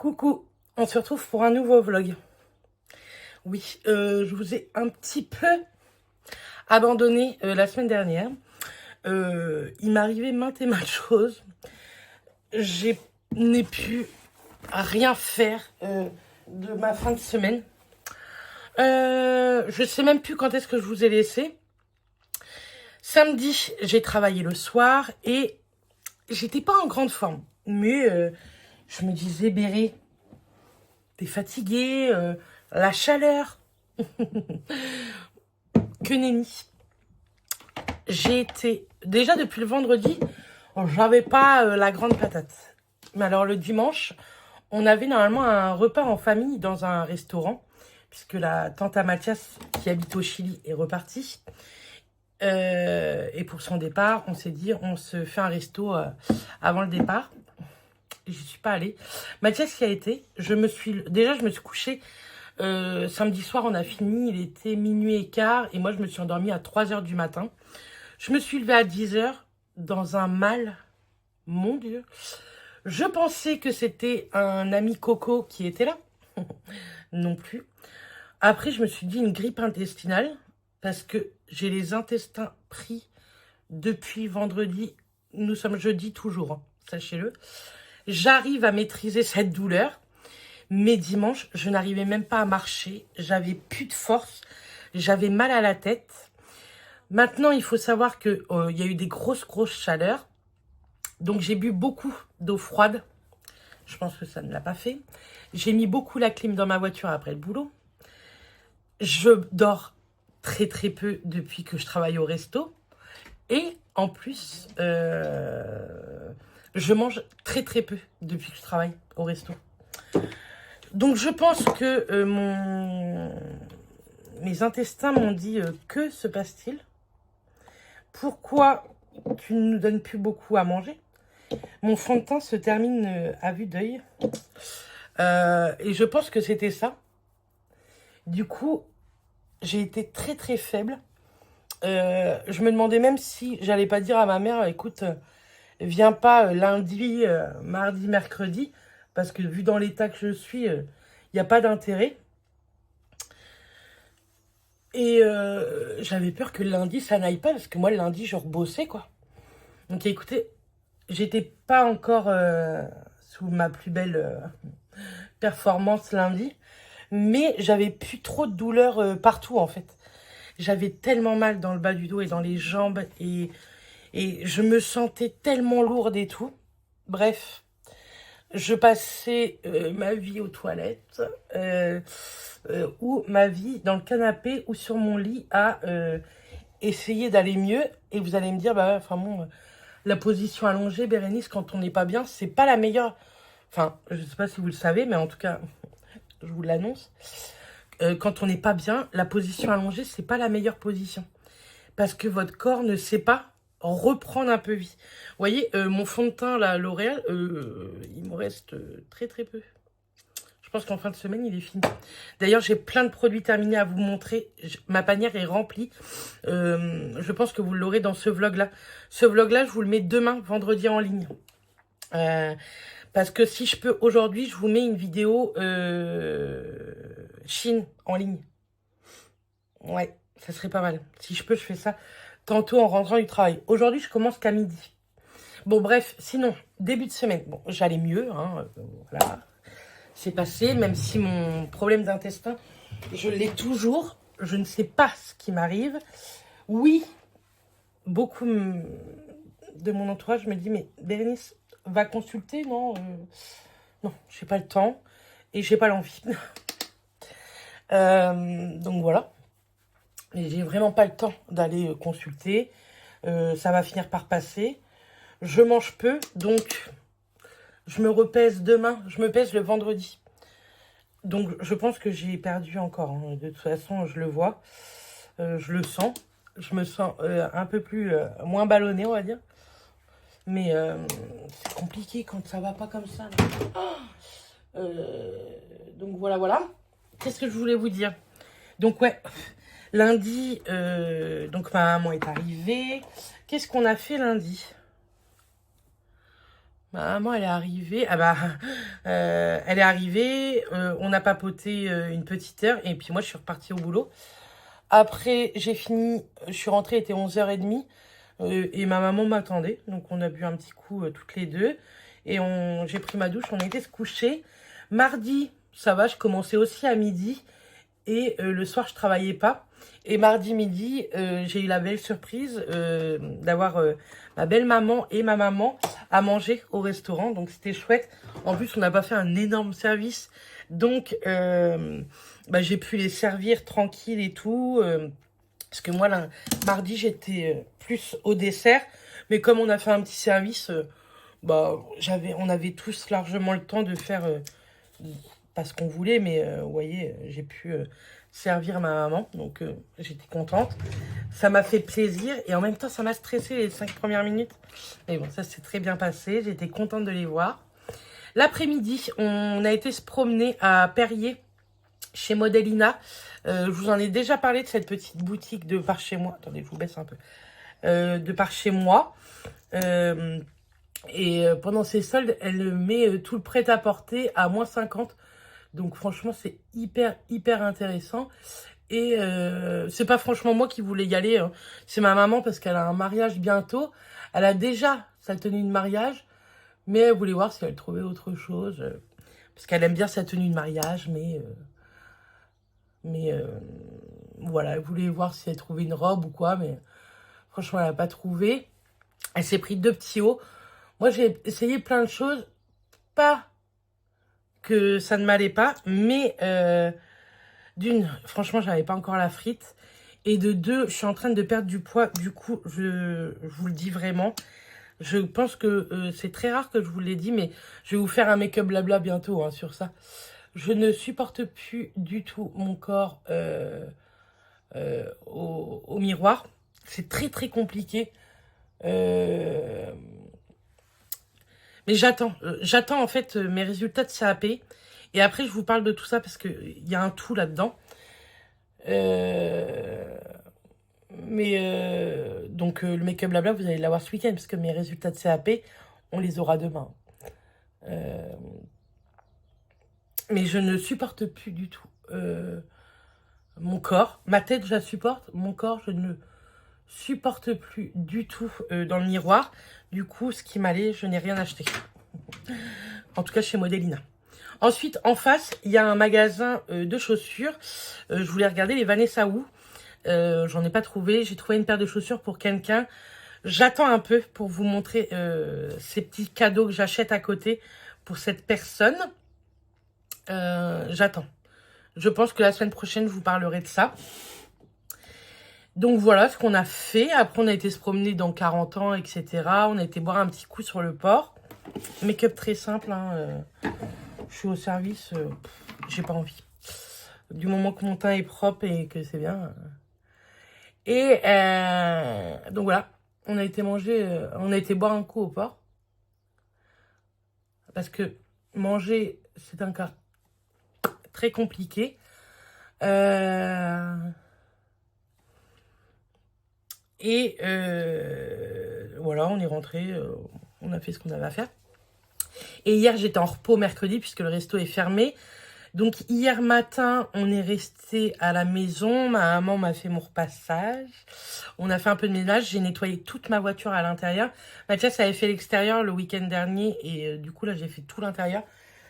Coucou, on se retrouve pour un nouveau vlog. Oui, je vous ai un petit peu abandonné la semaine dernière. Il m'arrivait maintes et maintes choses. Je n'ai pu rien faire de ma fin de semaine. Je sais même plus quand est-ce que je vous ai laissé. Samedi, j'ai travaillé le soir et j'étais pas en grande forme. Mais je me disais, Béré, t'es fatiguée, la chaleur. Que nenni. J'ai été... Déjà, depuis le vendredi, j'avais pas la grande patate. Mais alors, le dimanche, on avait normalement un repas en famille dans un restaurant, puisque la tante à Mathias, qui habite au Chili, est repartie. Et pour son départ, on s'est dit, on se fait un resto avant le départ. J'y suis pas allée. Mathias y a été. Déjà, je me suis couchée. Samedi soir, on a fini. Il était minuit et quart. Et moi, je me suis endormie à 3h du matin. Je me suis levée à 10h dans un mal. Mon Dieu. Je pensais que c'était un ami Coco qui était là. Non plus. Après, je me suis dit une grippe intestinale. Parce que j'ai les intestins pris depuis vendredi. Nous sommes jeudi toujours, hein, sachez-le. J'arrive à maîtriser cette douleur. Mais dimanche, je n'arrivais même pas à marcher. J'avais plus de force. J'avais mal à la tête. Maintenant, il faut savoir que il y a eu des grosses chaleurs. Donc, j'ai bu beaucoup d'eau froide. Je pense que ça ne l'a pas fait. J'ai mis beaucoup la clim dans ma voiture après le boulot. Je dors très peu depuis que je travaille au resto. Et en plus, je mange très peu depuis que je travaille au resto. Donc, je pense que mes intestins m'ont dit que se passe-t-il? Pourquoi tu ne nous donnes plus beaucoup à manger? Mon fond de teint se termine à vue d'œil. Et je pense que c'était ça. Du coup, j'ai été très faible. Je me demandais même si j'allais pas dire à ma mère, écoute, viens pas lundi, mardi, mercredi, parce que vu dans l'état que je suis, il n'y a pas d'intérêt. Et j'avais peur que le lundi, ça n'aille pas, parce que moi, le lundi, je rebossais, quoi. Donc, écoutez, j'étais pas encore sous ma plus belle performance lundi, mais j'avais plus trop de douleurs partout, en fait. J'avais tellement mal dans le bas du dos et dans les jambes, et je me sentais tellement lourde et tout. Bref, je passais ma vie aux toilettes, ou ma vie dans le canapé ou sur mon lit à essayer d'aller mieux. Et vous allez me dire, bah, enfin bon, la position allongée, Bérénice, quand on n'est pas bien, c'est pas la meilleure. Enfin, je sais pas si vous le savez, mais en tout cas, je vous l'annonce. Quand on n'est pas bien, la position allongée, c'est pas la meilleure position. Parce que votre corps ne sait pas reprendre un peu vie. Vous voyez, mon fond de teint, là, L'Oréal, il me reste très peu. Je pense qu'en fin de semaine, il est fini. D'ailleurs, j'ai plein de produits terminés à vous montrer. Ma panière est remplie. Je pense que vous l'aurez dans ce vlog-là. Ce vlog-là, je vous le mets demain, vendredi, en ligne. Parce que si je peux, aujourd'hui, je vous mets une vidéo Chine en ligne. Ouais, ça serait pas mal. Si je peux, je fais ça tantôt en rentrant du travail. Aujourd'hui, je commence qu'à midi. Bon, bref, sinon, début de semaine. Bon, j'allais mieux, hein, voilà. C'est passé, même si mon problème d'intestin, je l'ai toujours. Je ne sais pas ce qui m'arrive. Oui, beaucoup de mon entourage me dit, mais Bérénice, va consulter, non non, j'ai pas le temps et j'ai pas l'envie. Donc voilà. Mais j'ai vraiment pas le temps d'aller consulter. Ça va finir par passer. Je mange peu, donc je me repèse demain. Je me pèse le vendredi. Donc je pense que j'ai perdu encore, hein. De toute façon, je le vois. Je le sens. Je me sens un peu plus moins ballonnée, on va dire. Mais c'est compliqué quand ça va pas comme ça, là. Donc voilà. Qu'est-ce que je voulais vous dire? Donc ouais, lundi, donc ma maman est arrivée. Qu'est-ce qu'on a fait lundi? Ma maman, elle est arrivée. Ah bah, elle est arrivée. On a papoté une petite heure. Et puis moi, je suis repartie au boulot. Après, j'ai fini. Je suis rentrée, il était 11h30. Et ma maman m'attendait. Donc, on a bu un petit coup toutes les deux. Et j'ai pris ma douche. On a été se coucher. Mardi, ça va, je commençais aussi à midi. Et le soir, je travaillais pas. Et mardi midi, j'ai eu la belle surprise d'avoir ma belle-maman et ma maman à manger au restaurant. Donc, c'était chouette. En plus, on n'a pas fait un énorme service. Donc, bah, j'ai pu les servir tranquille et tout. Parce que moi, là, mardi, j'étais plus au dessert. Mais comme on a fait un petit service, bah, on avait tous largement le temps de faire pas ce qu'on voulait. Mais vous voyez, j'ai pu servir ma maman. Donc, j'étais contente. Ça m'a fait plaisir. Et en même temps, ça m'a stressé les 5 premières minutes. Mais bon, ça s'est très bien passé. J'étais contente de les voir. L'après-midi, on a été se promener à Perrier, chez Modelina. Je vous en ai déjà parlé de cette petite boutique de par chez moi. Attendez, je vous baisse un peu. De par chez moi. Pendant ces soldes, elle met tout le prêt-à-porter à -50. Donc franchement, c'est hyper intéressant. Et c'est pas franchement moi qui voulais y aller. Hein. C'est ma maman parce qu'elle a un mariage bientôt. Elle a déjà sa tenue de mariage. Mais elle voulait voir si elle trouvait autre chose. Parce qu'elle aime bien sa tenue de mariage. Mais voilà, elle voulait voir si elle trouvait une robe ou quoi. Mais franchement, elle n'a pas trouvé. Elle s'est pris 2 petits hauts. Moi, j'ai essayé plein de choses. Pas que ça ne m'allait pas. Mais d'une, franchement, j'avais pas encore la frite. Et de deux, je suis en train de perdre du poids. Du coup, je vous le dis vraiment. Je pense que c'est très rare que je vous l'ai dit, mais je vais vous faire un make-up blabla bientôt hein, sur ça. Je ne supporte plus du tout mon corps au miroir. C'est très compliqué. Mais j'attends. J'attends en fait mes résultats de CAP. Et après, je vous parle de tout ça parce qu'il y a un tout là-dedans. Donc le make-up blabla, vous allez l'avoir ce week-end parce que mes résultats de CAP, on les aura demain. Mais je ne supporte plus du tout mon corps. Ma tête, je la supporte. Mon corps, je ne supporte plus du tout dans le miroir. Du coup, ce qui m'allait, je n'ai rien acheté. En tout cas, chez Modelina. Ensuite, en face, il y a un magasin de chaussures. Je voulais regarder les Vanessa Wu. J'en ai pas trouvé. J'ai trouvé une paire de chaussures pour quelqu'un. J'attends un peu pour vous montrer ces petits cadeaux que j'achète à côté pour cette personne. J'attends. Je pense que la semaine prochaine, je vous parlerai de ça. Donc voilà ce qu'on a fait. Après, on a été se promener dans 40 ans, etc. On a été boire un petit coup sur le port. Make-up très simple. Hein, je suis au service. J'ai pas envie. Du moment que mon teint est propre et que c'est bien. Et donc voilà. On a été manger. On a été boire un coup au port. Parce que manger, c'est un cas très compliqué. Voilà, on est rentré, on a fait ce qu'on avait à faire. Et hier, j'étais en repos mercredi puisque le resto est fermé. Donc hier matin, on est resté à la maison. Ma maman m'a fait mon repassage. On a fait un peu de ménage. J'ai nettoyé toute ma voiture à l'intérieur. Mathias avait fait l'extérieur le week-end dernier. Et du coup, là, j'ai fait tout l'intérieur.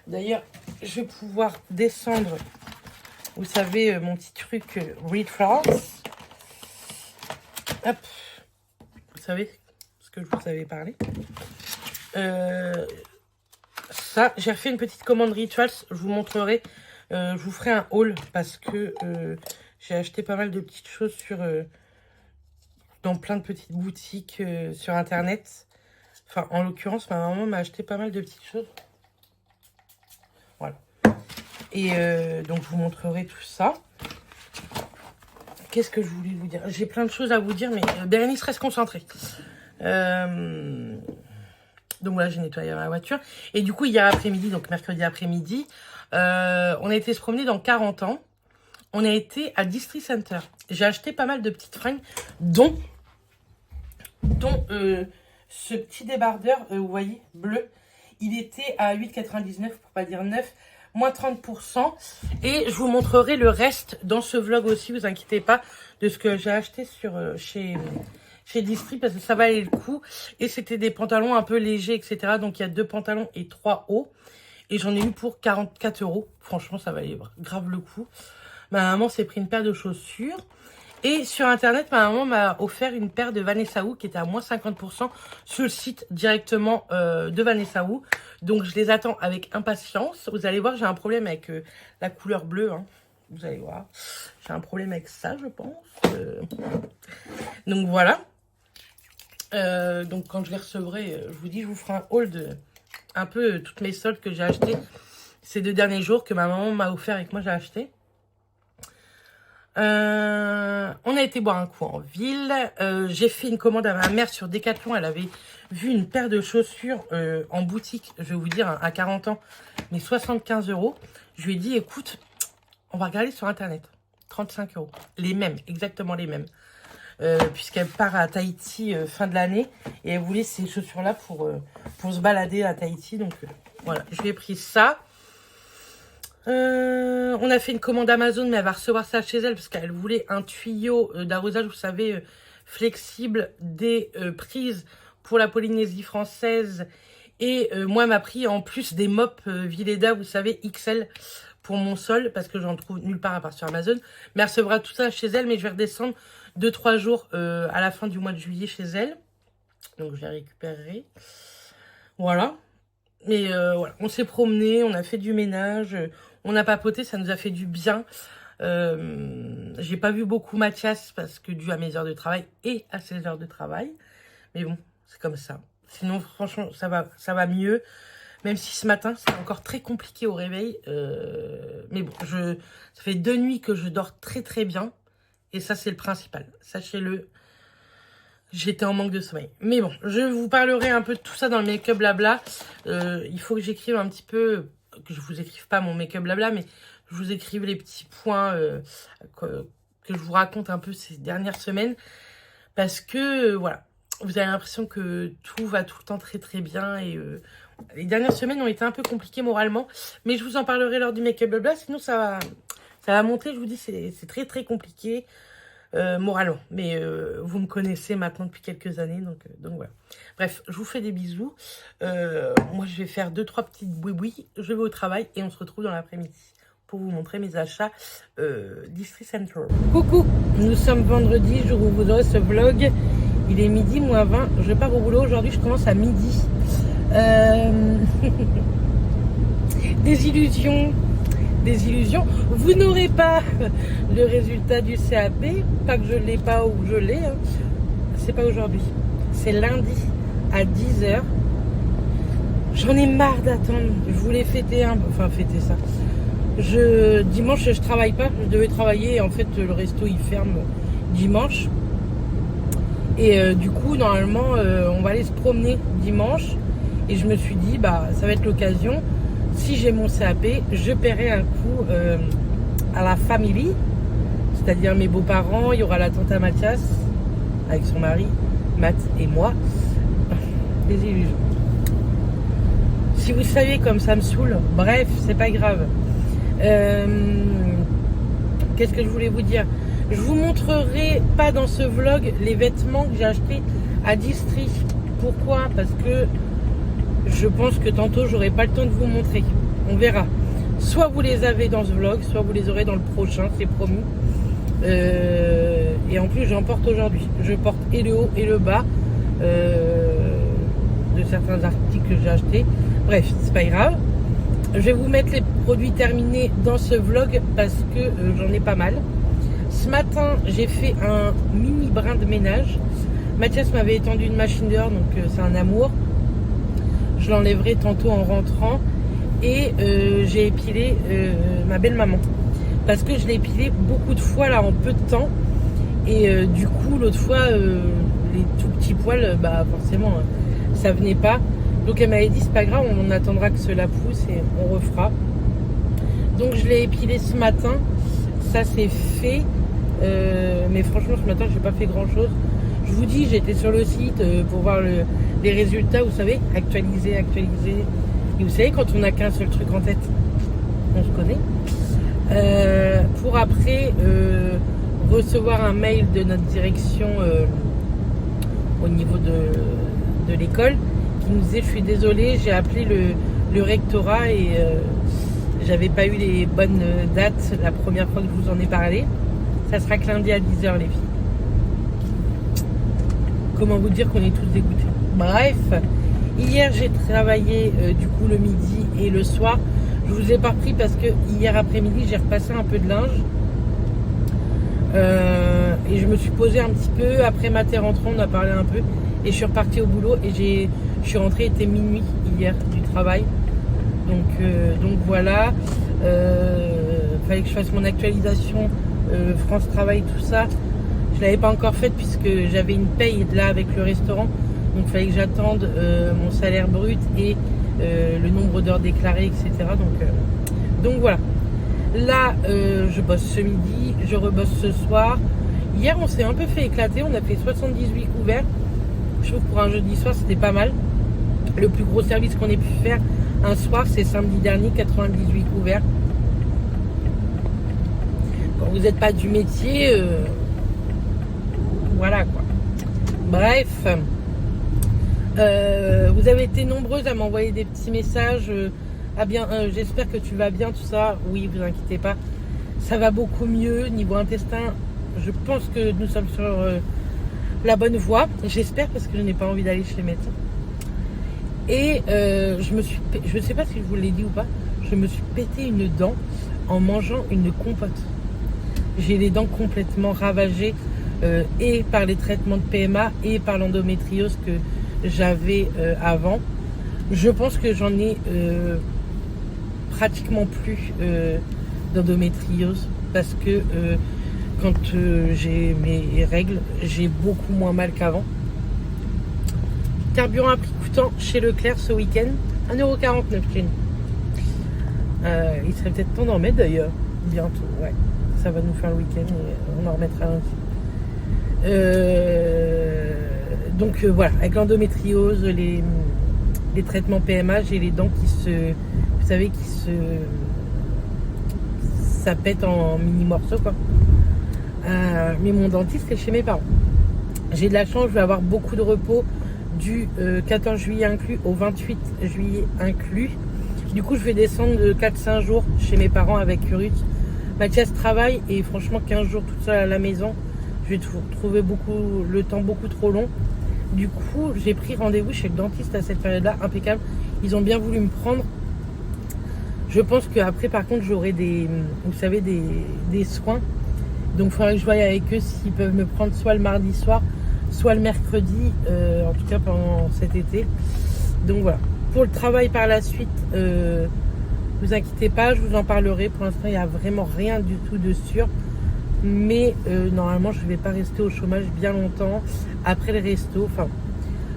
D'ailleurs, je vais pouvoir descendre, vous savez, mon petit truc Reed France. Hop. Vous savez ce que je vous avais parlé. Ça, j'ai refait une petite commande Rituals. Je vous montrerai. Je vous ferai un haul parce que j'ai acheté pas mal de petites choses dans plein de petites boutiques sur Internet. Enfin, en l'occurrence, ma maman m'a acheté pas mal de petites choses. Voilà. Et donc, je vous montrerai tout ça. Qu'est-ce que je voulais vous dire? J'ai plein de choses à vous dire, mais Bérénice reste concentrée. Donc voilà, j'ai nettoyé ma voiture. Et du coup, hier après-midi, donc mercredi après-midi, on a été se promener dans 40 ans. On a été à District Center. J'ai acheté pas mal de petites fringues, dont ce petit débardeur, vous voyez, bleu. Il était à 8,99 pour pas dire 9, moins 30%. Et je vous montrerai le reste dans ce vlog aussi, vous inquiétez pas, de ce que j'ai acheté sur chez Distri, parce que ça valait le coup. Et c'était des pantalons un peu légers, etc. Donc il y a 2 pantalons et 3 hauts. Et j'en ai eu pour 44 €. Franchement, ça valait grave le coup. Ma maman s'est pris une paire de chaussures. Et sur internet, ma maman m'a offert une paire de Vanessa Wu qui était à moins 50% sur le site directement de Vanessa Wu. Donc je les attends avec impatience. Vous allez voir, j'ai un problème avec la couleur bleue. Hein. Vous allez voir. J'ai un problème avec ça, je pense. Donc voilà. Donc quand je les recevrai, je vous dis, je vous ferai un haul de un peu toutes mes soldes que j'ai achetées ces 2 derniers jours, que ma maman m'a offert et que moi j'ai acheté. On a été boire un coup en ville. J'ai fait une commande à ma mère sur Decathlon. Elle avait vu une paire de chaussures en boutique, je vais vous dire, à 40 ans, mais 75 €. Je lui ai dit, écoute, on va regarder sur internet. 35 €. Les mêmes, exactement les mêmes. Puisqu'elle part à Tahiti fin de l'année. Et elle voulait ces chaussures-là pour se balader à Tahiti. Donc voilà, je lui ai pris ça. On a fait une commande Amazon, mais elle va recevoir ça chez elle parce qu'elle voulait un tuyau d'arrosage, vous savez, flexible, des prises pour la Polynésie française. Et moi, elle m'a pris en plus des mops Villeda, vous savez, XL pour mon sol, parce que j'en trouve nulle part à part sur Amazon. Mais elle recevra tout ça chez elle, mais je vais redescendre 2-3 jours à la fin du mois de juillet chez elle. Donc, je les récupérerai. Voilà. Mais voilà, on s'est promené, on a fait du ménage, on a papoté, ça nous a fait du bien. J'ai pas vu beaucoup Mathias parce que dû à mes heures de travail et à ses heures de travail. Mais bon, c'est comme ça. Sinon, franchement, ça va mieux. Même si ce matin, c'est encore très compliqué au réveil. Mais bon, ça fait 2 nuits que je dors très très bien. Et ça, c'est le principal. Sachez-le. J'étais en manque de sommeil. Mais bon, je vous parlerai un peu de tout ça dans le make-up blabla. Il faut que j'écrive un petit peu, que je vous écrive pas mon make-up blabla, mais je vous écrive les petits points que je vous raconte un peu ces dernières semaines. Parce que, voilà, vous avez l'impression que tout va tout le temps très très bien. Et les dernières semaines ont été un peu compliquées moralement. Mais je vous en parlerai lors du make-up blabla. Sinon, ça va monter, je vous dis, c'est très très compliqué. Moralement, mais vous me connaissez maintenant depuis quelques années, donc voilà. Bref, je vous fais des bisous. Moi, je vais faire 2-3 petites boui-boui. Je vais au travail et on se retrouve dans l'après-midi pour vous montrer mes achats Distri Center. Coucou, nous sommes vendredi, jour où vous aurez ce vlog. Il est midi moins 20. Je pars au boulot aujourd'hui, je commence à midi. Des illusions. Vous n'aurez pas le résultat du CAP, pas que je l'ai pas ou je l'ai, hein. C'est pas aujourd'hui, c'est lundi à 10 h. J'en ai marre d'attendre, je voulais fêter ça. Dimanche je travaille pas, je devais travailler et en fait le resto il ferme dimanche. Et du coup normalement on va aller se promener dimanche et je me suis dit bah ça va être l'occasion. Si j'ai mon CAP, je paierai un coup à la famille, c'est-à-dire mes beaux-parents. Il y aura la tante à Mathias, avec son mari, Matt et moi. Des illusions. Si vous saviez comme ça me saoule, bref, c'est pas grave. Qu'est-ce que je voulais vous dire? Je vous montrerai pas dans ce vlog les vêtements que j'ai achetés à Distri. Pourquoi? Parce que je pense que tantôt, j'aurai pas le temps de vous montrer. On verra. Soit vous les avez dans ce vlog, soit vous les aurez dans le prochain, c'est promis. Et en plus, j'en porte aujourd'hui. Je porte et le haut et le bas de certains articles que j'ai achetés. Bref, c'est pas grave. Je vais vous mettre les produits terminés dans ce vlog parce que j'en ai pas mal. Ce matin, j'ai fait un mini brin de ménage. Mathias m'avait étendu une machine dehors, donc c'est un amour. Je l'enlèverai tantôt en rentrant. Et j'ai épilé ma belle-maman. Parce que je l'ai épilé beaucoup de fois là en peu de temps. Et du coup, l'autre fois, les tout petits poils, bah forcément, ça venait pas. Donc elle m'avait dit, c'est pas grave, on attendra que cela pousse et on refera. Donc je l'ai épilé ce matin. Ça c'est fait. Mais franchement, ce matin, j'ai pas fait grand-chose. Je vous dis, j'étais sur le site pour voir les résultats, vous savez, actualiser. Et vous savez, quand on n'a qu'un seul truc en tête, on se connaît. Pour après recevoir un mail de notre direction au niveau de l'école qui nous disait: je suis désolée, j'ai appelé le rectorat et j'avais pas eu les bonnes dates la première fois que je vous en ai parlé. Ça sera que lundi à 10h, les filles. Comment vous dire qu'on est tous dégoûtés. Bref, hier j'ai travaillé du coup le midi et le soir. Je vous ai pas repris parce que hier après-midi j'ai repassé un peu de linge et je me suis posée un petit peu. Après Mathé rentrant, on a parlé un peu et je suis repartie au boulot et je suis rentrée, il était minuit hier du travail. Donc voilà, fallait que je fasse mon actualisation France Travail, tout ça. Je l'avais pas encore faite puisque j'avais une paye là avec le restaurant. Donc il fallait que j'attende mon salaire brut et le nombre d'heures déclarées, etc. Donc voilà. Là, je bosse ce midi, je rebosse ce soir. Hier, on s'est un peu fait éclater. On a fait 78 couverts. Je trouve que pour un jeudi soir, c'était pas mal. Le plus gros service qu'on ait pu faire un soir, c'est samedi dernier, 98 couverts. Quand vous n'êtes pas du métier, voilà quoi. Bref. Vous avez été nombreuses à m'envoyer des petits messages. J'espère que tu vas bien, tout ça. Oui, vous inquiétez pas. Ça va beaucoup mieux. Niveau intestin, je pense que nous sommes sur la bonne voie. J'espère, parce que je n'ai pas envie d'aller chez le médecin. Et je sais pas si je vous l'ai dit ou pas, je me suis pété une dent en mangeant une compote. J'ai les dents complètement ravagées et par les traitements de PMA et par l'endométriose que j'avais avant. Je pense que j'en ai pratiquement plus d'endométriose parce que quand j'ai mes règles, j'ai beaucoup moins mal qu'avant. Carburant à prix coûtant chez Leclerc ce week-end, 1,49 €. Il serait peut-être temps d'en mettre d'ailleurs, bientôt, ouais. Ça va nous faire le week-end et on en remettra un aussi. Donc voilà, avec l'endométriose, les traitements PMA, j'ai les dents vous savez, ça pète en mini morceaux quoi. Mais mon dentiste est chez mes parents. J'ai de la chance, je vais avoir beaucoup de repos du 14 juillet inclus au 28 juillet inclus. Du coup, je vais descendre de 4-5 jours chez mes parents avec Urus. Mathias travaille et franchement 15 jours toute seule à la maison, je vais trouver le temps beaucoup trop long. Du coup, j'ai pris rendez-vous chez le dentiste à cette période-là, impeccable. Ils ont bien voulu me prendre. Je pense qu'après, par contre, j'aurai vous savez, des soins. Donc, il faudrait que je voie avec eux s'ils peuvent me prendre soit le mardi soir, soit le mercredi, en tout cas pendant cet été. Donc voilà. Pour le travail par la suite, vous inquiétez pas, je vous en parlerai. Pour l'instant, il n'y a vraiment rien du tout de sûr. Mais normalement, je ne vais pas rester au chômage bien longtemps après le resto. Enfin,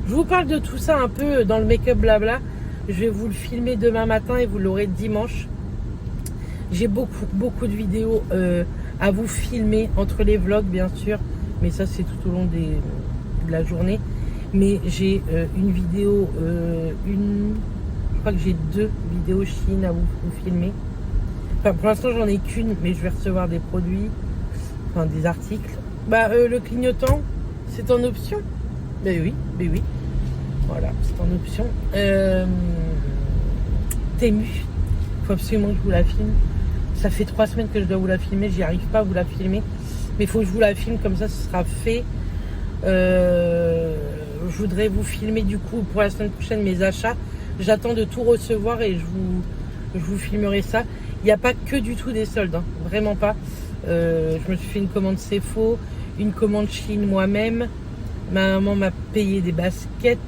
je vous parle de tout ça un peu dans le make-up blabla. Je vais vous le filmer demain matin et vous l'aurez dimanche. J'ai beaucoup de vidéos à vous filmer entre les vlogs, bien sûr. Mais ça, c'est tout au long de la journée. Mais j'ai une vidéo, je crois que j'ai 2 vidéos Chine à vous filmer. Enfin, pour l'instant, j'en ai qu'une, mais je vais recevoir des produits, enfin des articles. Le clignotant, c'est en option. Ben oui. Voilà, c'est en option. Temu, il faut absolument que je vous la filme. Ça fait 3 semaines que je dois vous la filmer, j'y arrive pas à vous la filmer. Mais il faut que je vous la filme, comme ça, ce sera fait. Je voudrais vous filmer du coup pour la semaine prochaine mes achats. J'attends de tout recevoir et je vous filmerai ça. Il n'y a pas que du tout des soldes, hein, vraiment pas. Je me suis fait une commande Cefo, une commande Chine moi-même. Ma maman m'a payé des baskets.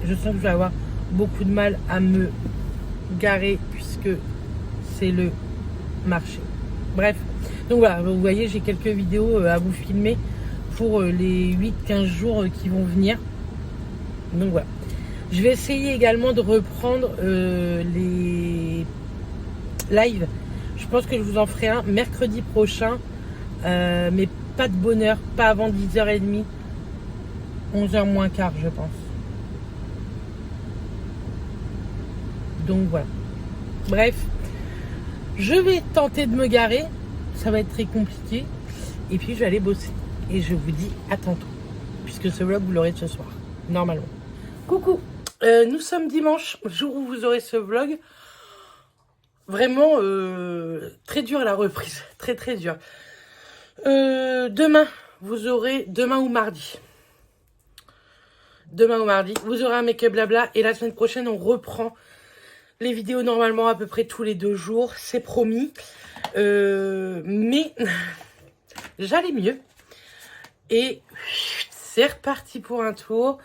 Je sens que je vais avoir beaucoup de mal à me garer puisque c'est le marché. Bref, donc voilà, vous voyez, j'ai quelques vidéos à vous filmer pour les 8-15 jours qui vont venir. Donc voilà. Je vais essayer également de reprendre les lives. Je pense que je vous en ferai un mercredi prochain. Mais pas de bonne heure, pas avant 10h30. 11h moins quart, je pense. Donc voilà. Bref, je vais tenter de me garer. Ça va être très compliqué. Et puis je vais aller bosser. Et je vous dis à tantôt. Puisque ce vlog, vous l'aurez ce soir. Normalement. Coucou. Nous sommes dimanche, jour où vous aurez ce vlog. Vraiment très dur la reprise. Très très dur. Demain, vous aurez... Demain ou mardi. Demain ou mardi, vous aurez un make-up blabla. Et la semaine prochaine, on reprend les vidéos normalement à peu près tous les 2 jours. C'est promis. Mais j'allais mieux. Et c'est reparti pour un tour.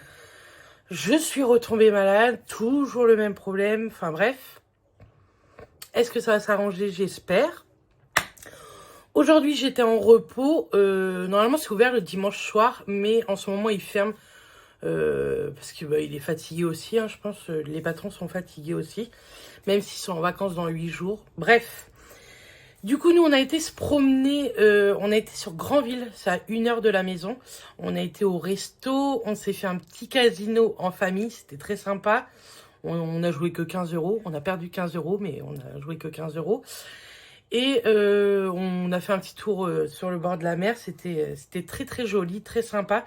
Je suis retombée malade. Toujours le même problème. Enfin bref. Est-ce que ça va s'arranger? J'espère. Aujourd'hui, j'étais en repos. Normalement, c'est ouvert le dimanche soir. Mais en ce moment, il ferme. Parce que bah, il est fatigué aussi. Hein, je pense les patrons sont fatigués aussi. Même s'ils sont en vacances dans 8 jours. Bref. Du coup, nous, on a été se promener, on a été sur Granville, c'est à 1 heure de la maison. On a été au resto, on s'est fait un petit casino en famille, c'était très sympa. On a joué que 15 €, on a perdu 15 €, mais on a joué que 15 €. Et on a fait un petit tour sur le bord de la mer, c'était très très joli, très sympa.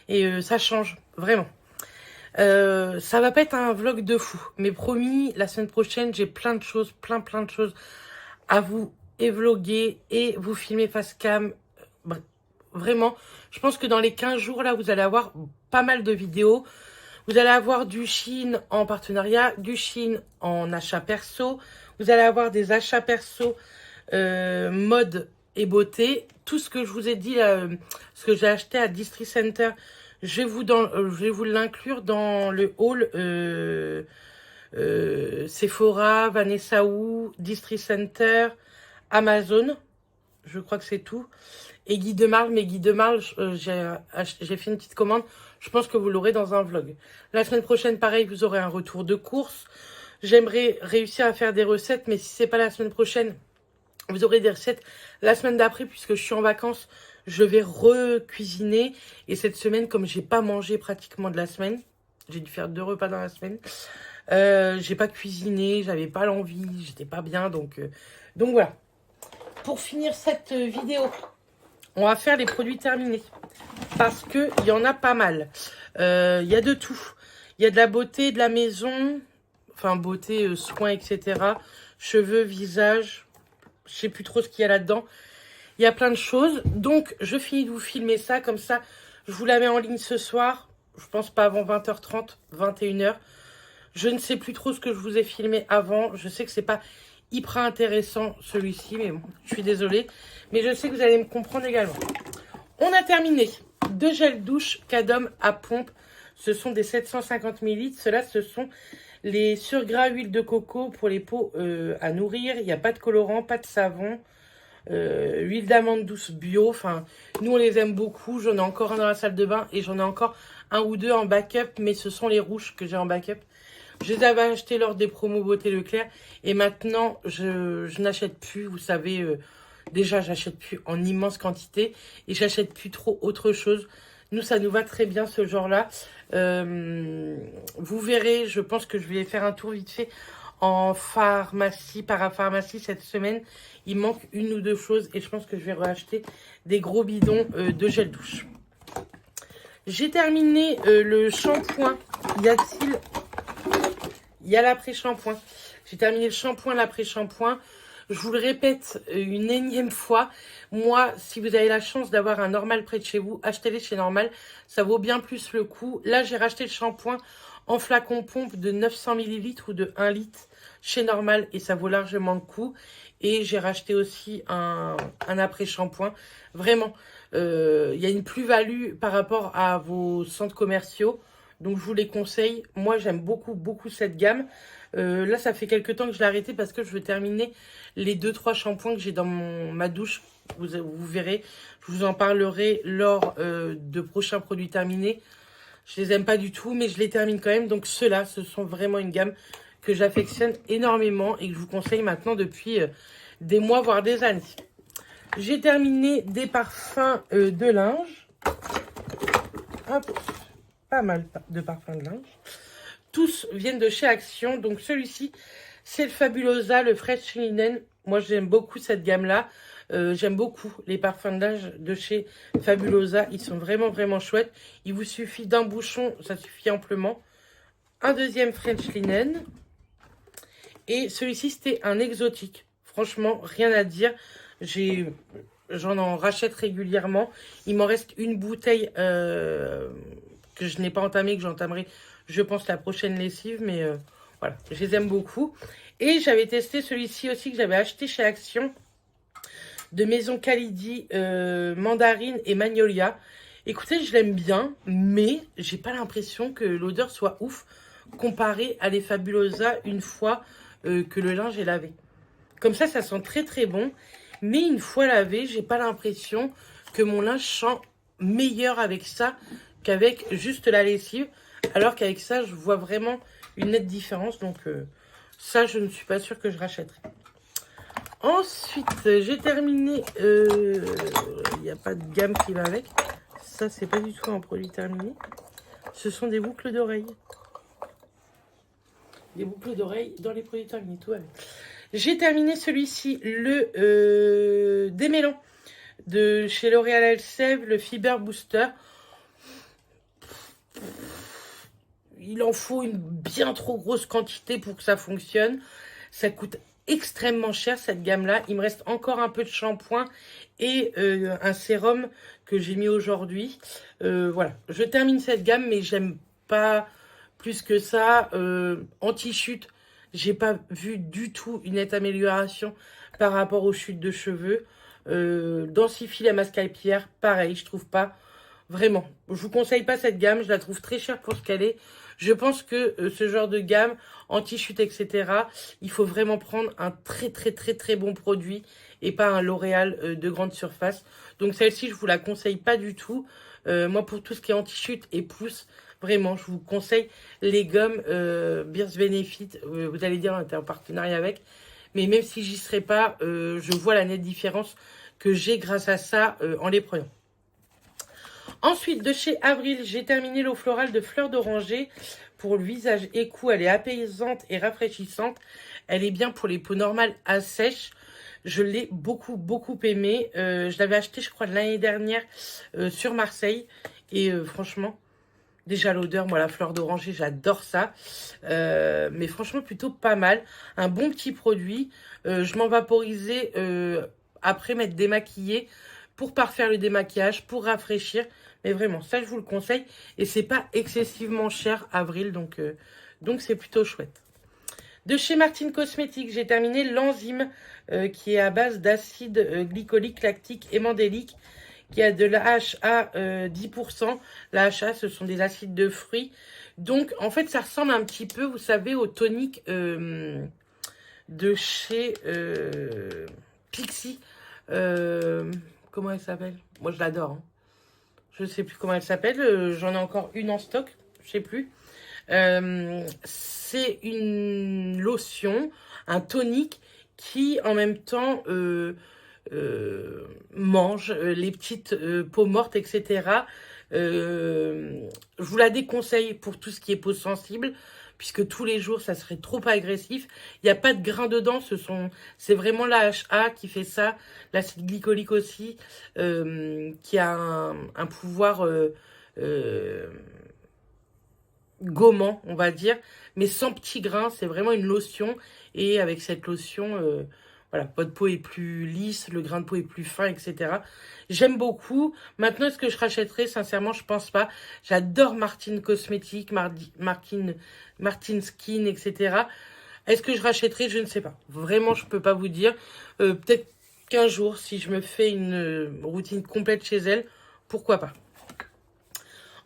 Et ça change, vraiment. Ça va pas être un vlog de fou, mais promis, la semaine prochaine, j'ai plein de choses, plein de choses à vous et vloguer et vous filmer face cam. Vraiment, je pense que dans les 15 jours là, vous allez avoir pas mal de vidéos. Vous allez avoir du Shein en partenariat, du Shein en achat perso. Vous allez avoir des achats perso mode et beauté. Tout ce que je vous ai dit là, ce que j'ai acheté à District Center, je vais vous l'inclure dans le haul Sephora, Vanessa Wu, District Center, Amazon, je crois que c'est tout. Et Guy de Marle, mais Guy de Marle, j'ai fait une petite commande. Je pense que vous l'aurez dans un vlog. La semaine prochaine, pareil, vous aurez un retour de course. J'aimerais réussir à faire des recettes, mais si c'est pas la semaine prochaine, vous aurez des recettes la semaine d'après, puisque je suis en vacances. Je vais recuisiner. Et cette semaine, comme j'ai pas mangé pratiquement de la semaine, j'ai dû faire 2 repas dans la semaine. J'ai pas cuisiné, j'avais pas l'envie, j'étais pas bien, donc voilà. Pour finir cette vidéo, on va faire les produits terminés. Parce qu'il y en a pas mal. Il y a de tout. Il y a de la beauté, de la maison. Enfin, beauté, soins, etc. Cheveux, visage. Je sais plus trop ce qu'il y a là-dedans. Il y a plein de choses. Donc, je finis de vous filmer ça. Comme ça, je vous la mets en ligne ce soir. Je pense pas avant 20h30, 21h. Je ne sais plus trop ce que je vous ai filmé avant. Je sais que c'est pas hyper intéressant celui-ci, mais bon, je suis désolée. Mais je sais que vous allez me comprendre également. On a terminé. 2 gels douche Cadom à pompe. Ce sont des 750 ml. Ceux-là, ce sont les surgras huile de coco pour les peaux à nourrir. Il n'y a pas de colorant, pas de savon. Huile d'amande douce bio. Enfin, nous, on les aime beaucoup. J'en ai encore un dans la salle de bain et j'en ai encore un ou 2 en backup. Mais ce sont les rouges que j'ai en backup. Je les avais achetés lors des promos Beauté Leclerc. Et maintenant, je n'achète plus. Vous savez, déjà, j'achète plus en immense quantité. Et j'achète plus trop autre chose. Nous, ça nous va très bien, ce genre-là. Vous verrez, je pense que je vais faire un tour vite fait en pharmacie, parapharmacie cette semaine. Il manque 1 ou 2 choses. Et je pense que je vais racheter des gros bidons de gel douche. J'ai terminé le shampoing. Il y a l'après-shampoing. J'ai terminé le shampoing, l'après-shampoing. Je vous le répète une énième fois. Moi, si vous avez la chance d'avoir un Normal près de chez vous, achetez-les chez Normal. Ça vaut bien plus le coup. Là, j'ai racheté le shampoing en flacon pompe de 900 ml ou de 1 litre chez Normal. Et ça vaut largement le coup. Et j'ai racheté aussi un après-shampoing. Vraiment, il y a une plus-value par rapport à vos centres commerciaux. Donc, je vous les conseille. Moi, j'aime beaucoup cette gamme. Là, ça fait quelques temps que je l'ai arrêté parce que je veux terminer les 2-3 shampoings que j'ai dans ma douche. Vous verrez, je vous en parlerai lors de prochains produits terminés. Je les aime pas du tout, mais je les termine quand même. Donc, ceux-là, ce sont vraiment une gamme que j'affectionne énormément et que je vous conseille maintenant depuis des mois, voire des années. J'ai terminé des parfums de linge. Hop. Pas mal de parfums de linge. tous viennent de chez Action. Donc celui-ci, c'est le Fabulosa, le Fresh Linen. Moi, j'aime beaucoup cette gamme-là. J'aime beaucoup les parfums de linge de chez Fabulosa. Ils sont vraiment, vraiment chouettes. Il vous suffit d'un bouchon, ça suffit amplement. Un deuxième French Linen. Et celui-ci, c'était un exotique. Franchement, rien à dire. J'en rachète régulièrement. Il m'en reste une bouteille que je n'ai pas entamée, que j'entamerai, je pense, la prochaine lessive. Mais voilà, je les aime beaucoup. Et j'avais testé celui-ci aussi que j'avais acheté chez Action de Maison Kalidi, Mandarine et Magnolia. Écoutez, je l'aime bien, mais j'ai pas l'impression que l'odeur soit ouf comparée à les Fabulosa une fois que le linge est lavé. Comme ça sent très très bon. Mais une fois lavé, j'ai pas l'impression que mon linge sent meilleur avec ça qu'avec juste la lessive. Alors qu'avec ça, je vois vraiment une nette différence. Donc ça, je ne suis pas sûre que je rachèterai. Ensuite, j'ai terminé. Il n'y a pas de gamme qui va avec. Ça, c'est pas du tout un produit terminé. Ce sont des boucles d'oreilles. Des boucles d'oreilles dans les produits terminés. Tout avec. J'ai terminé celui-ci, le démêlant de chez L'Oréal Elseve, le Fiber Booster. Il en faut une bien trop grosse quantité pour que ça fonctionne. Ça coûte extrêmement cher cette gamme-là. Il me reste encore un peu de shampoing et un sérum que j'ai mis aujourd'hui. Voilà, je termine cette gamme, mais j'aime pas plus que ça. Anti-chute. J'ai pas vu du tout une nette amélioration par rapport aux chutes de cheveux. Densifie la masque à pierre, pareil, je trouve pas. Vraiment, je vous conseille pas cette gamme, je la trouve très chère pour ce qu'elle est. Je pense que ce genre de gamme, anti-chute, etc., il faut vraiment prendre un très très très très bon produit et pas un L'Oréal de grande surface. Donc celle-ci, je vous la conseille pas du tout. Moi, pour tout ce qui est anti-chute et plus, vraiment, je vous conseille les gommes Beers Benefit. Vous allez dire, on était en partenariat avec. Mais même si j'y serais pas, je vois la nette différence que j'ai grâce à ça en les prenant. Ensuite, de chez Avril, j'ai terminé l'eau florale de fleur d'oranger. Pour le visage et cou, elle est apaisante et rafraîchissante. Elle est bien pour les peaux normales à sèche. Je l'ai beaucoup, beaucoup aimée. Je l'avais acheté, je crois, l'année dernière sur Marseille. Et franchement, déjà l'odeur, moi, la fleur d'oranger, j'adore ça. Mais franchement, plutôt pas mal. Un bon petit produit. Je m'en vaporisais après m'être démaquillée pour parfaire le démaquillage, pour rafraîchir. Mais vraiment, ça, je vous le conseille. Et c'est pas excessivement cher, Avril. Donc c'est plutôt chouette. De chez Martine Cosmetics, j'ai terminé l'enzyme qui est à base d'acide glycolique, lactique et mandélique, qui a de la HA 10%. La HA, ce sont des acides de fruits. Donc, en fait, ça ressemble un petit peu, vous savez, au tonique de chez Pixi. Comment elle s'appelle? Moi, je l'adore. Hein. Je ne sais plus comment elle s'appelle. J'en ai encore une en stock. Je ne sais plus. C'est une lotion, un tonique qui, en même temps, mange les petites peaux mortes, etc. Je vous la déconseille pour tout ce qui est peau sensible, puisque tous les jours, ça serait trop agressif. Il n'y a pas de grains dedans, c'est vraiment la HA qui fait ça, l'acide glycolique aussi, qui a un pouvoir gommant, on va dire, mais sans petits grains, c'est vraiment une lotion, et avec cette lotion, voilà, votre peau est plus lisse, le grain de peau est plus fin, etc. J'aime beaucoup. Maintenant, est-ce que je rachèterai? Sincèrement, je pense pas. J'adore Martine Cosmetics, Martine Skin, etc. Est-ce que je rachèterai? Je ne sais pas. Vraiment, je peux pas vous dire. Peut-être qu'un jour, si je me fais une routine complète chez elle, pourquoi pas.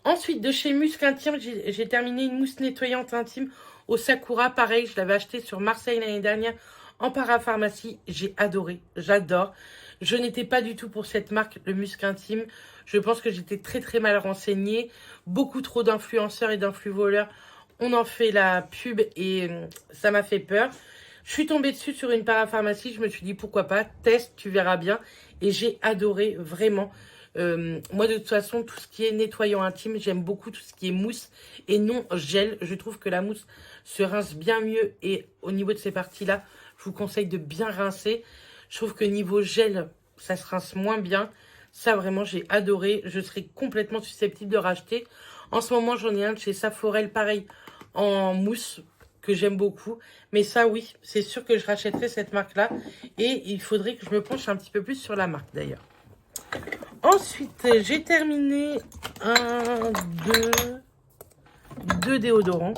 Ensuite, de chez Musc Intime, j'ai terminé une mousse nettoyante intime au Sakura. Pareil, je l'avais acheté sur Marseille l'année dernière en parapharmacie. J'ai adoré, j'adore. Je n'étais pas du tout pour cette marque, le Musc Intime. Je pense que j'étais très très mal renseignée. Beaucoup trop d'influenceurs et d'influvoleurs. On en fait la pub et ça m'a fait peur. Je suis tombée dessus sur une parapharmacie. Je me suis dit pourquoi pas, teste, tu verras bien. Et j'ai adoré, vraiment. Moi, de toute façon, tout ce qui est nettoyant intime, j'aime beaucoup tout ce qui est mousse et non gel. Je trouve que la mousse se rince bien mieux et au niveau de ces parties-là, je vous conseille de bien rincer. Je trouve que niveau gel, ça se rince moins bien. Ça, vraiment, j'ai adoré. Je serais complètement susceptible de racheter. En ce moment, j'en ai un de chez Saforel, pareil, en mousse, que j'aime beaucoup. Mais ça, oui, c'est sûr que je rachèterai cette marque-là. Et il faudrait que je me penche un petit peu plus sur la marque, d'ailleurs. Ensuite, j'ai terminé deux déodorants.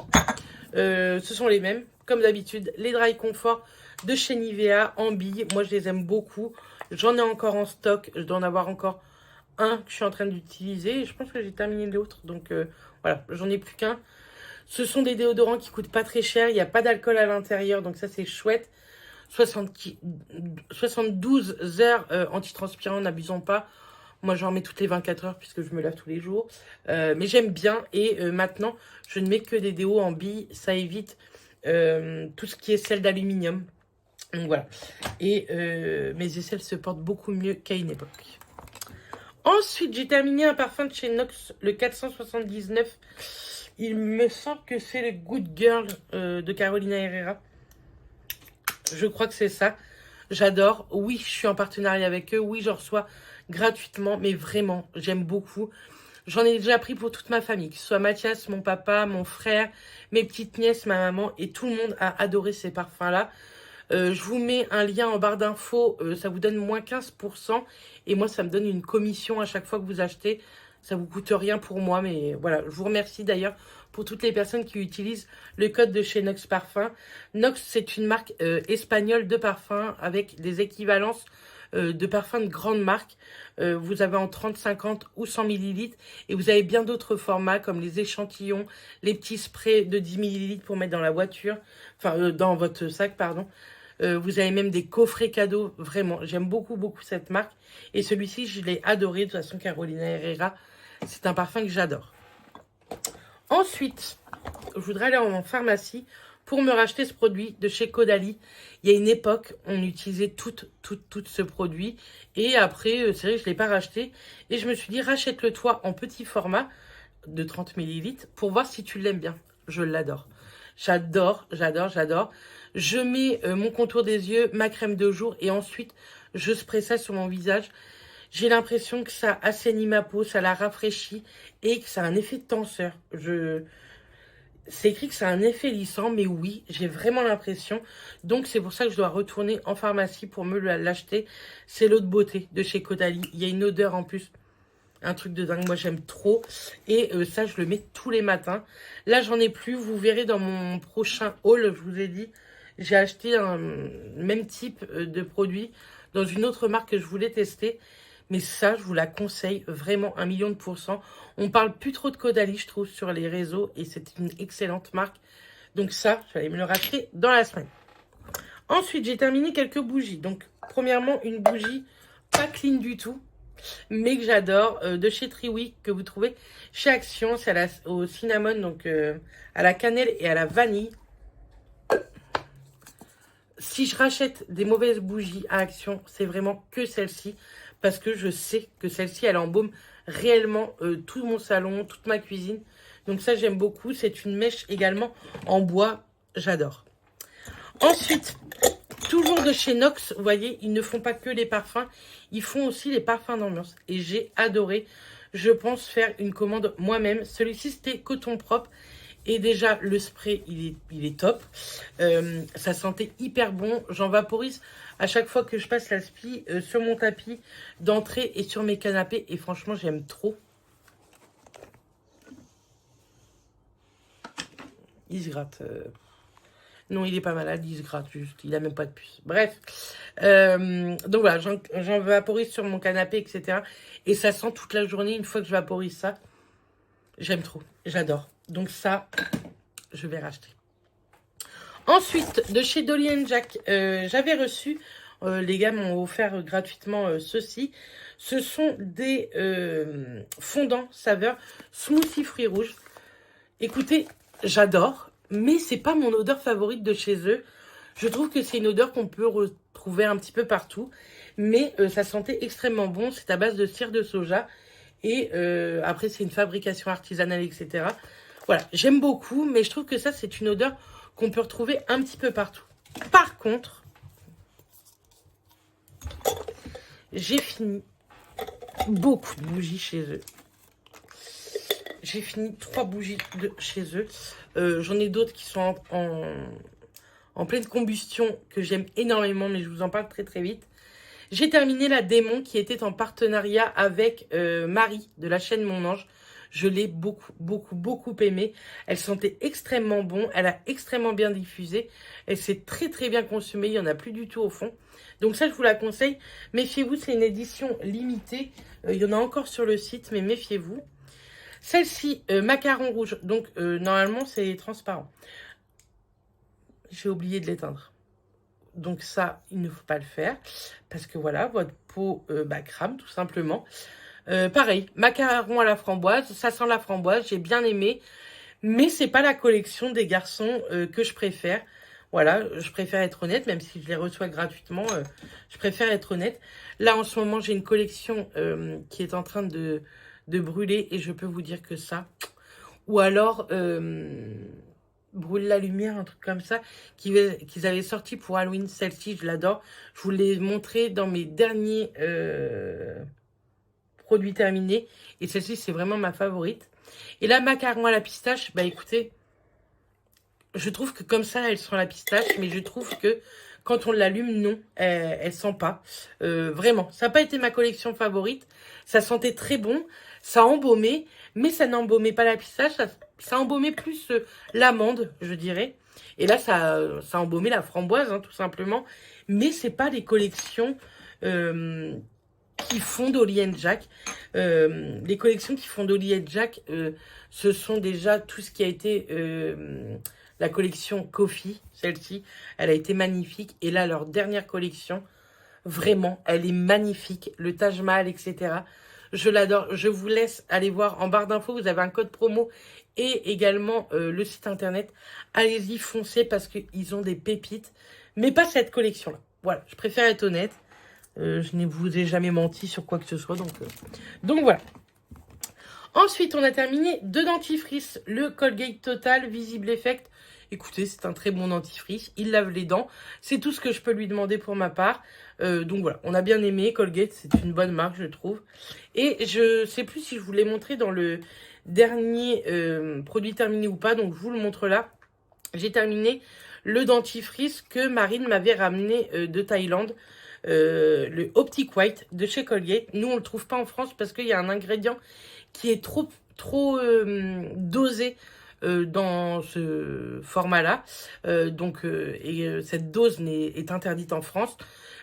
Ce sont les mêmes, comme d'habitude, les Dry Comfort de chez Nivea en billes. Moi, je les aime beaucoup. J'en ai encore en stock. Je dois en avoir encore un que je suis en train d'utiliser. Je pense que j'ai terminé l'autre. Donc, voilà, j'en ai plus qu'un. Ce sont des déodorants qui coûtent pas très cher. Il n'y a pas d'alcool à l'intérieur. Donc, ça, c'est chouette. 72 heures antitranspirant, n'abusons pas. Moi, j'en mets toutes les 24 heures puisque je me lave tous les jours. Mais j'aime bien. Et maintenant, je ne mets que des déos en billes. Ça évite tout ce qui est sel d'aluminium. Donc voilà. Et mes aisselles se portent beaucoup mieux qu'à une époque. Ensuite, j'ai terminé un parfum de chez Nox, le 479. Il me semble que c'est le Good Girl de Carolina Herrera. Je crois que c'est ça. J'adore. Oui, je suis en partenariat avec eux. Oui, j'en reçois gratuitement. Mais vraiment, j'aime beaucoup. J'en ai déjà pris pour toute ma famille. Que ce soit Mathias, mon papa, mon frère, mes petites nièces, ma maman. Et tout le monde a adoré ces parfums-là. Je vous mets un lien en barre d'infos. Ça vous donne moins 15%. Et moi, ça me donne une commission à chaque fois que vous achetez. Ça vous coûte rien pour moi. Mais voilà, je vous remercie d'ailleurs pour toutes les personnes qui utilisent le code de chez Nox Parfum. Nox, c'est une marque espagnole de parfum avec des équivalences de parfums de grande marque. Vous avez en 30, 50 ou 100 ml. Et vous avez bien d'autres formats comme les échantillons, les petits sprays de 10 ml pour mettre dans la voiture. Enfin, dans votre sac, pardon. Vous avez même des coffrets cadeaux. Vraiment, j'aime beaucoup, beaucoup cette marque. Et celui-ci, je l'ai adoré. De toute façon, Carolina Herrera, c'est un parfum que j'adore. Ensuite, je voudrais aller en pharmacie pour me racheter ce produit de chez Caudalie. Il y a une époque, on utilisait tout ce produit. Et après, c'est vrai que je ne l'ai pas racheté. Et je me suis dit, rachète-le toi en petit format de 30 ml pour voir si tu l'aimes bien. Je l'adore. J'adore, j'adore, j'adore. Je mets mon contour des yeux, ma crème de jour et ensuite, je spray ça sur mon visage. J'ai l'impression que ça assainit ma peau, ça la rafraîchit et que ça a un effet de tenseur. C'est écrit que ça a un effet lissant, mais oui, j'ai vraiment l'impression. Donc, c'est pour ça que je dois retourner en pharmacie pour me l'acheter. C'est l'eau de beauté de chez Caudalie. Il y a une odeur en plus. Un truc de dingue, moi j'aime trop. Et ça, je le mets tous les matins. Là, j'en ai plus. Vous verrez dans mon prochain haul, je vous ai dit. J'ai acheté un même type de produit dans une autre marque que je voulais tester. Mais ça, je vous la conseille vraiment 1 000 000%. On parle plus trop de Caudalie, je trouve, sur les réseaux. Et c'est une excellente marque. Donc ça, j'allais me le racheter dans la semaine. Ensuite, j'ai terminé quelques bougies. Donc, premièrement, une bougie pas clean du tout, mais que j'adore, de chez Triwick, que vous trouvez chez Action. C'est au cinnamon, donc à la cannelle et à la vanille. Si je rachète des mauvaises bougies à Action, c'est vraiment que celle-ci. Parce que je sais que celle-ci, elle embaume réellement tout mon salon, toute ma cuisine. Donc ça, j'aime beaucoup. C'est une mèche également en bois. J'adore. Ensuite, toujours de chez Nox, vous voyez, ils ne font pas que les parfums. Ils font aussi les parfums d'ambiance. Et j'ai adoré. Je pense faire une commande moi-même. Celui-ci, c'était coton propre. Et déjà, le spray, il est top. Ça sentait hyper bon. J'en vaporise à chaque fois que je passe la spi sur mon tapis d'entrée et sur mes canapés. Et franchement, j'aime trop. Il se gratte. Non, il est pas malade, il se gratte juste. Il a même pas de puce. Bref. Donc voilà, j'en vaporise sur mon canapé, etc. Et ça sent toute la journée une fois que je vaporise ça. J'aime trop. J'adore. Donc ça, je vais racheter. Ensuite, de chez Dolly & Jack, j'avais reçu, les gars m'ont offert gratuitement ceci. Ce sont des fondants saveur smoothie fruits rouges. Écoutez, j'adore, mais c'est pas mon odeur favorite de chez eux. Je trouve que c'est une odeur qu'on peut retrouver un petit peu partout. Mais ça sentait extrêmement bon. C'est à base de cire de soja. Et après, c'est une fabrication artisanale, etc. Voilà, j'aime beaucoup. Mais je trouve que ça, c'est une odeur qu'on peut retrouver un petit peu partout. Par contre, j'ai fini beaucoup de bougies chez eux. J'ai fini 3 bougies de chez eux. J'en ai d'autres qui sont en pleine combustion que j'aime énormément, mais je vous en parle très très vite. J'ai terminé la démon qui était en partenariat avec Marie de la chaîne Mon Ange. Je l'ai beaucoup aimée. Elle sentait extrêmement bon. Elle a extrêmement bien diffusé. Elle s'est très très bien consumée. Il n'y en a plus du tout au fond. Donc ça, je vous la conseille. Méfiez-vous, c'est une édition limitée. Il y en a encore sur le site, mais méfiez-vous. Celle-ci, macaron rouge. Donc normalement, c'est transparent. J'ai oublié de l'éteindre. Donc ça, il ne faut pas le faire. Parce que voilà, votre peau crame tout simplement. Pareil, macaron à la framboise. Ça sent la framboise, j'ai bien aimé. Mais c'est pas la collection des garçons que je préfère. Voilà, je préfère être honnête, même si je les reçois gratuitement. Je préfère être honnête. Là, en ce moment, j'ai une collection qui est en train de brûler. Et je peux vous dire que ça... Ou alors... Brûle la lumière, un truc comme ça, qu'ils avaient sorti pour Halloween. Celle-ci, je l'adore. Je vous l'ai montré dans mes derniers produits terminés. Et celle-ci, c'est vraiment ma favorite. Et là, macaron à la pistache, bah écoutez, je trouve que comme ça, elle sent la pistache. Mais je trouve que quand on l'allume, non, elle sent pas. Vraiment, ça n'a pas été ma collection favorite. Ça sentait très bon, ça embaumait, mais ça n'embaumait pas la pistache. Ça embaumait plus l'amande, je dirais. Et là, ça embaumait la framboise, hein, tout simplement. Mais c'est pas les collections qui font Dolly & Jack. Les collections qui font Dolly & Jack, ce sont déjà tout ce qui a été... la collection Coffee, celle-ci, elle a été magnifique. Et là, leur dernière collection, vraiment, elle est magnifique. Le Taj Mahal, etc. Je l'adore. Je vous laisse aller voir en barre d'infos. Vous avez un code promo et également le site internet. Allez-y, foncez parce qu'ils ont des pépites. Mais pas cette collection-là. Voilà, je préfère être honnête. Je ne vous ai jamais menti sur quoi que ce soit. Donc voilà. Ensuite, on a terminé 2 dentifrices. Le Colgate Total Visible Effect. Écoutez, c'est un très bon dentifrice. Il lave les dents. C'est tout ce que je peux lui demander pour ma part. Donc voilà, on a bien aimé. Colgate, c'est une bonne marque, je trouve. Et je sais plus si je vous l'ai montré dans le dernier produit terminé ou pas. Donc je vous le montre là. J'ai terminé le dentifrice que Marine m'avait ramené de Thaïlande. Le Optic White de chez Colgate. Nous, on le trouve pas en France parce qu'il y a un ingrédient qui est trop dosé dans ce format-là. Cette dose est interdite en France.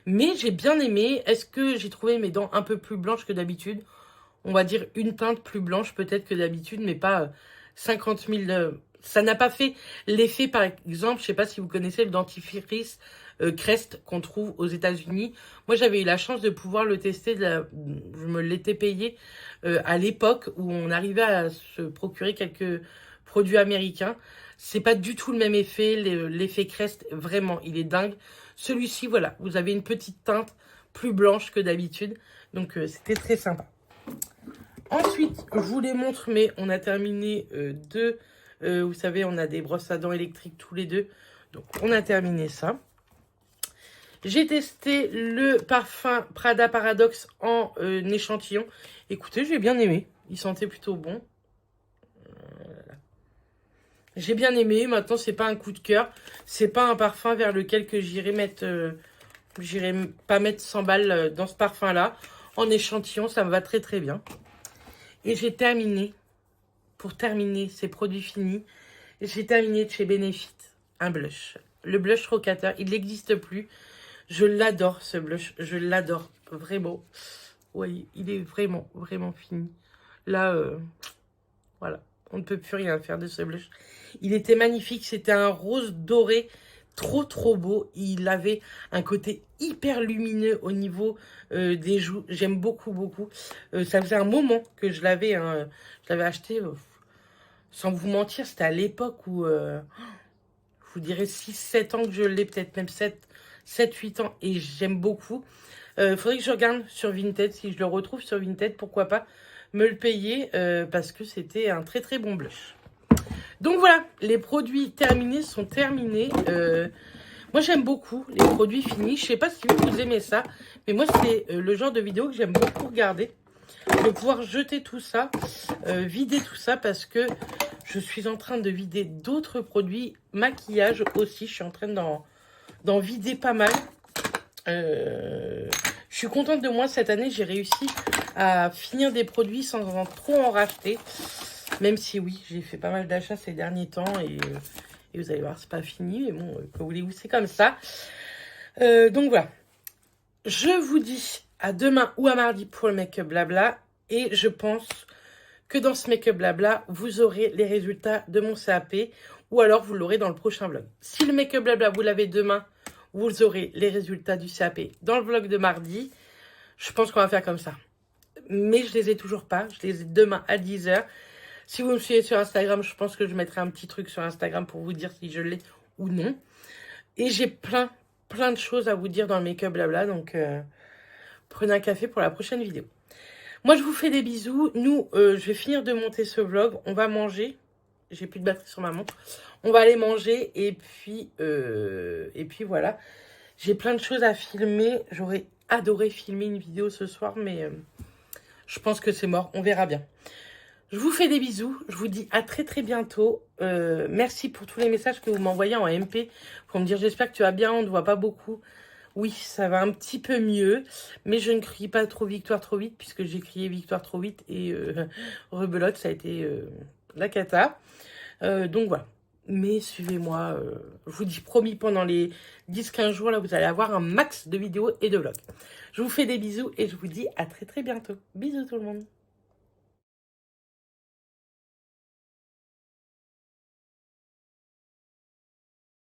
Mais j'ai bien aimé. Est-ce que j'ai trouvé mes dents un peu plus blanches que d'habitude? On va dire une teinte plus blanche peut-être que d'habitude, mais pas 50 000... ça n'a pas fait l'effet, par exemple, je sais pas si vous connaissez le dentifrice Crest qu'on trouve aux États-Unis. Moi, j'avais eu la chance de pouvoir le tester. Je me l'étais payé à l'époque où on arrivait à se procurer quelques produits américains. C'est pas du tout le même effet. L'effet Crest, vraiment, il est dingue. Celui-ci, voilà, vous avez une petite teinte plus blanche que d'habitude. Donc, c'était très sympa. Ensuite, je vous les montre, mais on a terminé vous savez, on a des brosses à dents électriques tous les deux. Donc, on a terminé ça. J'ai testé le parfum Prada Paradoxe en échantillon. Écoutez, j'ai bien aimé. Il sentait plutôt bon. Voilà. J'ai bien aimé. Maintenant, c'est pas un coup de cœur. C'est pas un parfum vers lequel que j'irai mettre... j'irai pas mettre 100 balles dans ce parfum-là. En échantillon, ça me va très très bien. Et j'ai terminé. Pour terminer ces produits finis, j'ai terminé de chez Benefit un blush. Le blush Rocateur, il n'existe plus. Je l'adore ce blush, je l'adore vraiment. Oui, il est vraiment fini. Là, voilà, on ne peut plus rien faire de ce blush. Il était magnifique, c'était un rose doré, trop beau. Il avait un côté hyper lumineux au niveau des joues. J'aime beaucoup. Ça faisait un moment que je l'avais acheté. Sans vous mentir, c'était à l'époque où je vous dirais 6-7 ans que je l'ai, peut-être même 7-8 ans, et j'aime beaucoup. Faudrait que je regarde sur Vinted, si je le retrouve sur Vinted, pourquoi pas me le payer, parce que c'était un très très bon blush. Donc voilà, les produits terminés sont terminés. Moi j'aime beaucoup les produits finis. Je sais pas si vous aimez ça, mais moi c'est le genre de vidéo que j'aime beaucoup regarder. De pouvoir jeter tout ça, vider tout ça, parce que je suis en train de vider d'autres produits. Maquillage aussi, je suis en train d'en vider pas mal. Je suis contente de moi cette année, j'ai réussi à finir des produits sans trop en racheter. Même si oui, j'ai fait pas mal d'achats ces derniers temps et vous allez voir, c'est pas fini, mais bon, que voulez-vous, c'est comme ça. Donc voilà, je vous dis à demain ou à mardi pour le make-up blabla, et je pense que dans ce make-up blabla, vous aurez les résultats de mon CAP, ou alors vous l'aurez dans le prochain vlog. Si le make-up blabla, vous l'avez demain, vous aurez les résultats du CAP dans le vlog de mardi. Je pense qu'on va faire comme ça. Mais je les ai toujours pas, je les ai demain à 10 h. Si vous me suivez sur Instagram, je pense que je mettrai un petit truc sur Instagram pour vous dire si je l'ai ou non. Et j'ai plein de choses à vous dire dans le make-up blabla. Donc, prenez un café pour la prochaine vidéo. Moi, je vous fais des bisous. Nous, je vais finir de monter ce vlog. On va manger. J'ai plus de batterie sur ma montre. On va aller manger. Et puis voilà. J'ai plein de choses à filmer. J'aurais adoré filmer une vidéo ce soir. Mais je pense que c'est mort. On verra bien. Je vous fais des bisous, je vous dis à très bientôt. Merci pour tous les messages que vous m'envoyez en MP pour me dire j'espère que tu vas bien, on ne te voit pas beaucoup. Oui, ça va un petit peu mieux, mais je ne crie pas trop victoire trop vite puisque j'ai crié victoire trop vite et rebelote, ça a été la cata. Donc voilà, mais suivez-moi, je vous dis promis, pendant les 10-15 jours, là vous allez avoir un max de vidéos et de vlogs. Je vous fais des bisous et je vous dis à très bientôt. Bisous tout le monde.